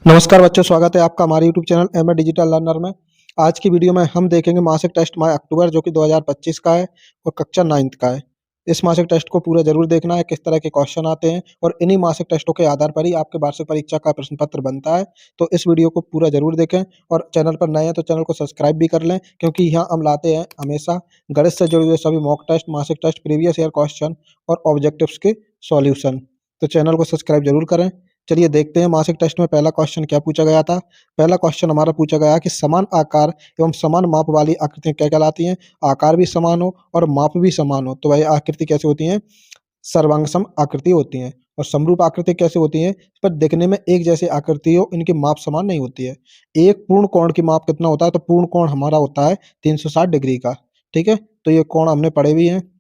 नमस्कार बच्चों, स्वागत है आपका हमारे YouTube channel M A digital learner में। आज की वीडियो में हम देखेंगे मासिक टेस्ट माह अक्टूबर जो कि 2025 का है और कक्षा 9th का है। इस मासिक टेस्ट को पूरा जरूर देखना है, किस तरह के क्वेश्चन आते हैं और इन्हीं मासिक टेस्टों के आधार पर ही आपके वार्षिक परीक्षा का प्रश्न पत्र बनता है। तो इस वीडियो को पूरा जरूर देखें और चैनल पर नए हैं तो चैनल को सब्सक्राइब भी कर लें, क्योंकि यहाँ हम लाते हैं हमेशा गणित से जुड़े हुए सभी मॉक टेस्ट, मासिक टेस्ट, प्रीवियस ईयर क्वेश्चन और ऑब्जेक्टिव्स के सॉल्यूशन। तो चैनल को सब्सक्राइब जरूर करें। चलिए देखते हैं मासिक टेस्ट में पहला क्वेश्चन क्या पूछा गया था। पहला क्वेश्चन हमारा पूछा गया कि समान आकार एवं समान माप वाली आकृतियां क्या कहलाती हैं। आकार भी समान हो और माप भी समान हो तो वह आकृति कैसे होती हैं? सर्वांगसम आकृति होती हैं। और समरूप आकृति कैसे होती हैं? पर दिखने में एक जैसी आकृति हो, इनकी माप समान नहीं होती है। एक पूर्ण कोण की माप कितना होता है? तो पूर्ण कोण हमारा होता है 360 डिग्री का। ठीक है, तो ये कोण हमने पढ़े भी हैं।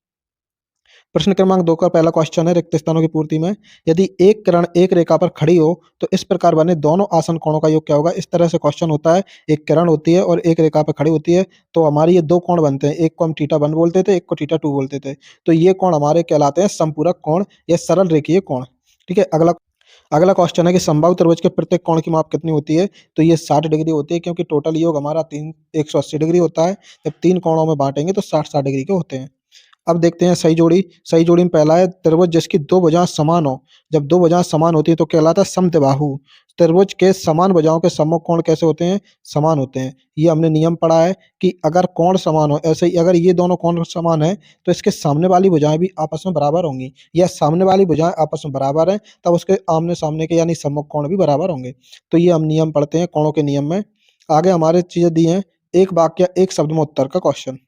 प्रश्न क्रमांक 2 का पहला क्वेश्चन है रिक्त स्थानों की पूर्ति में। यदि एक किरण एक रेखा पर खड़ी हो तो इस प्रकार बने दोनों आसन कोणों का योग क्या होगा? इस तरह से क्वेश्चन होता है। एक किरण होती है और एक रेखा पर खड़ी होती है, तो हमारी ये दो कोण बनते हैं। एक को हम थीटा 1 बोलते थे, एक को थीटा 2 बोलते थे। तो ये कोण हमारे कहलाते हैं समपूरक कोण या सरल रेखीय कोण। ठीक है, अगला अगला क्वेश्चन है कि समबाहु त्रिभुज के प्रत्येक कोण की माप कितनी होती है? तो ये 60 डिग्री होती है, क्योंकि टोटल योग हमारा 180 डिग्री होता है। जब तीन कोणों में बांटेंगे तो 60-60 डिग्री के होते हैं। अब देखते हैं सही जोड़ी। सही जोड़ी में पहला है त्रिभुज जिसकी दो भुजाएं समान हो। जब दो भुजाएं समान होती है तो कहलाता है समद्विबाहु। त्रिभुज के समान भुजाओं के सम्मुख कोण कैसे होते हैं? समान होते हैं। ये हमने नियम पढ़ा है कि अगर कोण समान हो, ऐसे ही अगर ये दोनों कोण समान है तो इसके सामने वाली भुजाएं भी आपस में बराबर होंगी, या सामने वाली भुजाएं आपस में बराबर हैं तब उसके आमने सामने के यानी सम्मुख कोण भी बराबर होंगे। तो ये हम नियम पढ़ते हैं कोणों के नियम में। आगे हमारे चीजें दी हैं। एक वाक्य एक शब्द में उत्तर का क्वेश्चन।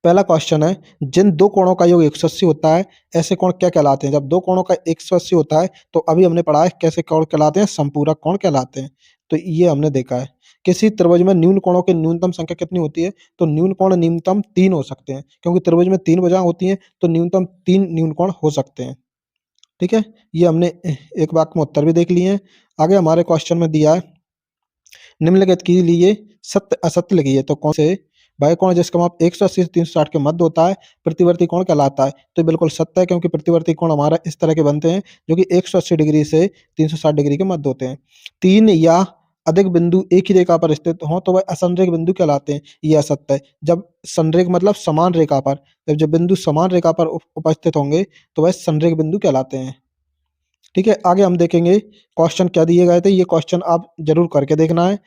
पहला क्वेश्चन है, जिन दो कोणों का योग 180 होता है ऐसे कोण क्या कहलाते हैं? जब दो कोणों का 180 होता है तो अभी हमने पढ़ा है कैसे कोण कहलाते हैं? संपूरक कोण कहलाते हैं। तो ये हमने देखा है। किसी त्रिभुज में न्यून कोणों की न्यूनतम संख्या कितनी होती है? तो न्यून कोण न्यूनतम 3 हो सकते हैं, क्योंकि त्रिभुज में 3 भुजाएं होती हैं तो न्यूनतम 3 न्यून कोण हो सकते हैं। ठीक है, ये हमने एक वाक्य में उत्तर भी देख लिए हैं। आगे हमारे क्वेश्चन में दिया है निम्नलिखित के लिए सत्य असत्य लिखिए। तो कौन से वह कोण जिसका माप 180 से 360 के मध्य होता है प्रतिवर्ती कोण कहलाता है? तो बिल्कुल सत्य है, क्योंकि प्रतिवर्ती कोण हमारा इस तरह के बनते हैं जो कि 180 डिग्री से 360 डिग्री के मध्य होते हैं। तीन या अधिक बिंदु एक ही रेखा पर स्थित हों तो वह असंरेख बिंदु कहलाते हैं। ये असत्य है। जब संरेख मतलब समान रेखा पर, जब बिंदु समान रेखा पर उपस्थित होंगे तो वह संरेख बिंदु कहलाते हैं। ठीक है, आगे हम देखेंगे क्वेश्चन क्या दिए गए थे। ये क्वेश्चन आप जरूर करके देखना है।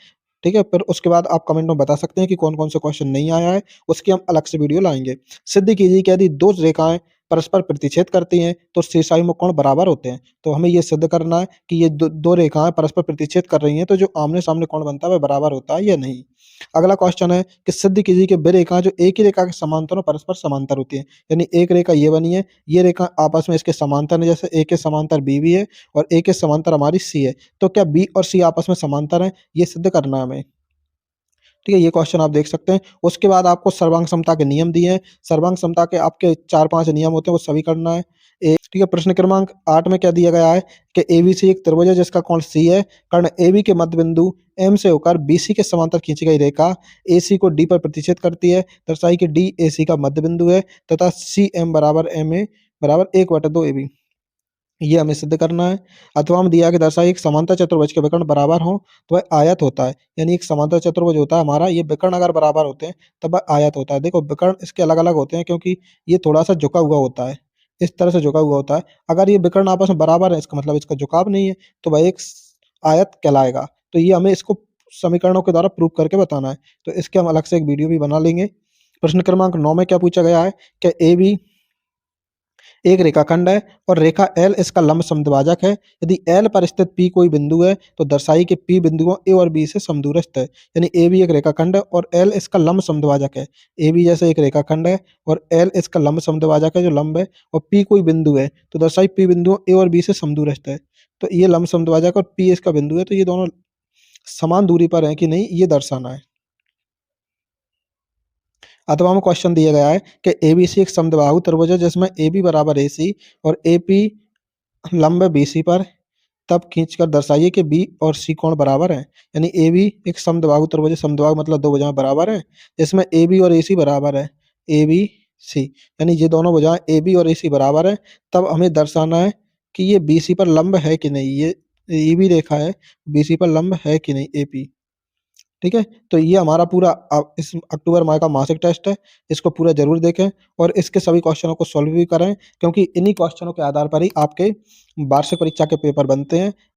ठीक है, फिर उसके बाद आप कमेंट में बता सकते हैं कि कौन-कौन से क्वेश्चन नहीं आया है, उसकी हम अलग से वीडियो लाएँगे। सिद्ध कीजिए कि यदि दो रेखाएँ परस्पर प्रतिच्छेद करती हैं, तो शीर्षायुमक कोण बराबर होते हैं। तो हमें ये सिद्ध करना है कि ये दो रेखाएँ परस्पर प्रतिच्छेद कर रही हैं, तो जो आमने-सामने कोण बनता है, वह बराबर होता है या नहीं। अगला क्वेश्चन है कि सिद्ध कीजिए कि वे रेखाएँ जो एक ही रेखा के समांतर और परस्पर समांतर होती हैं। यानी एक रेखा ये बनी है, ये रेखा आपस में इसके समांतर है, जैसे ए के समांतर बी भी है और ए के समांतर हमारी सी है। तो क्या बी और सी आपस में समांतर हैं? ये सिद्ध करना है हमें। ठीक है, ये क्वेश्चन आप देख सकते हैं। उसके बाद आपको सर्वांग समता के नियम दिए हैं। सर्वांग समता के आपके 4-5 नियम होते हैं, वो सभी करना है। ठीक है, प्रश्न क्रमांक 8 में क्या दिया गया है कि एबीसी एक त्रिभुज है जिसका कोण सी है। कर्ण एबी के मध्य बिंदु एम से होकर बीसी के समांतर खींची गई रेखा एसी को डी पर प्रतिच्छेद करती है। दर्शाई कि डी एसी का मध्य बिंदु है तथा सी एम बराबर एम ए बराबर 1/2 एबी। ये हमें सिद्ध करना है। अथवा हम दिया कि दर्शाइए एक समांतर चतुर्भुज के विकर्ण बराबर हों तो वह आयत होता है। यानी एक समांतर चतुर्भुज होता है हमारा, ये विकर्ण अगर बराबर होते हैं तब वह आयत होता है। देखो विकर्ण इसके अलग-अलग होते हैं, क्योंकि ये थोड़ा-सा झुका हुआ होता है, इस तरह से झुका हुआ होता है। अगर ये विकर्ण आपस में बराबर है, इसका मतलब इसका झुकाव नहीं है, तो वह एक आयत कहलाएगा। तो ये हमें इसको समीकरणों के द्वारा प्रूव करके बताना है। तो इसके हम अलग से एक वीडियो भी बना लेंगे। प्रश्न क्रमांक 9 में क्या पूछा गया है कि AB एक रेखाखंड है और रेखा L इसका लंब समद्विभाजक है। यदि L पर स्थित P कोई बिंदु है तो दर्शाइए कि P बिंदुओं A और B से समदूरस्थ है। यानी AB एक रेखाखंड है और L इसका लंब समद्विभाजक है। AB जैसे एक रेखाखंड है और L इसका लंब समद्विभाजक है जो लंब है, और P कोई बिंदु है तो दर्शाइए P बिंदुओं A और B से समदूरस्थ है। तो ये लंब समद्विभाजक और P इसका बिंदु है, तो ये दोनों समान दूरी पर हैं कि नहीं, ये दर्शाना है। अथवा में क्वेश्चन दिया गया है कि एबीसी एक समद्विबाहु त्रिभुज है जिसमें AB बराबर AC और AP लंब है BC पर। तब खींचकर दर्शाइए कि B और C कोण बराबर हैं। यानी AB एक समद्विबाहु त्रिभुज है, समद्विबाहु मतलब दो भुजाएं बराबर हैं, जिसमें AB और AC बराबर है। ABC यानी ये दोनों भुजाएं AB और AC बराबर हैं। तब हमें दर्शाना है कि ये BC पर लंब है कि नहीं। ये ईबी रेखा है, बीसी पर लंब है कि नहीं एपी। ठीक है? तो ये हमारा पूरा इस अक्टूबर माह का मासिक टेस्ट है। इसको पूरा ज़रूर देखें और इसके सभी क्वेश्चनों को सॉल्व भी करें, क्योंकि इन्हीं क्वेश्चनों के आधार पर ही आपके वार्षिक परीक्षा के पेपर बनते हैं।